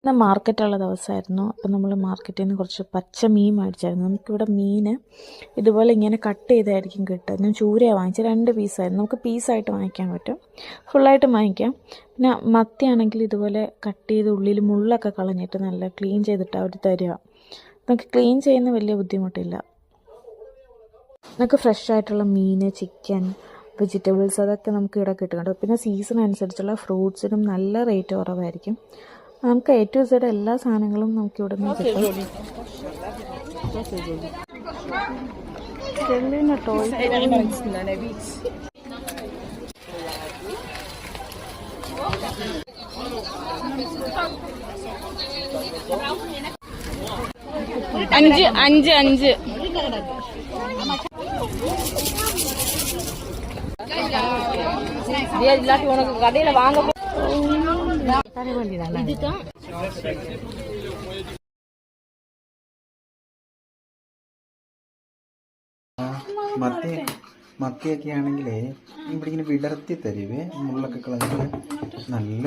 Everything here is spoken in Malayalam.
ഇന്ന് മാർക്കറ്റുള്ള ദിവസമായിരുന്നു. അപ്പം നമ്മൾ മാർക്കറ്റിൽ നിന്ന് കുറച്ച് പച്ച മീൻ മേടിച്ചായിരുന്നു. നമുക്കിവിടെ മീൻ ഇതുപോലെ ഇങ്ങനെ കട്ട് ചെയ്തായിരിക്കും കിട്ടുക. ഞാൻ ചൂരയാണ് വാങ്ങിച്ചത്, 2 പീസായിരുന്നു. നമുക്ക് പീസായിട്ട് വാങ്ങിക്കാൻ പറ്റും, ഫുള്ളായിട്ട് വാങ്ങിക്കാം. പിന്നെ മത്തിയാണെങ്കിൽ ഇതുപോലെ കട്ട് ചെയ്ത് ഉള്ളിൽ മുള്ളൊക്കെ കളഞ്ഞിട്ട് നല്ല ക്ലീൻ ചെയ്തിട്ട് അവർ തരിക. നമുക്ക് ക്ലീൻ ചെയ്യുന്ന വലിയ ബുദ്ധിമുട്ടില്ല. നമുക്ക് ഫ്രഷ് ആയിട്ടുള്ള മീൻ, ചിക്കൻ, വെജിറ്റബിൾസ് അതൊക്കെ നമുക്ക് ഇവിടെ കിട്ടും കേട്ടോ. പിന്നെ സീസൺ അനുസരിച്ചുള്ള ഫ്രൂട്ട്സിനും നല്ല റേറ്റ് കുറവായിരിക്കും. നമുക്ക് A to Z എല്ലാ സാധനങ്ങളും നമുക്ക് ഇവിടെ നിന്ന് കിട്ടും. അഞ്ച് உனக்கு கடையில வாங்க இதுதான் മത്തിയൊക്കെ ആണെങ്കിലേ ഇവിടെ ഇങ്ങനെ വിടർത്തി തരുവേ, മുള്ളൊക്കെ കളഞ്ഞിട്ട് നല്ല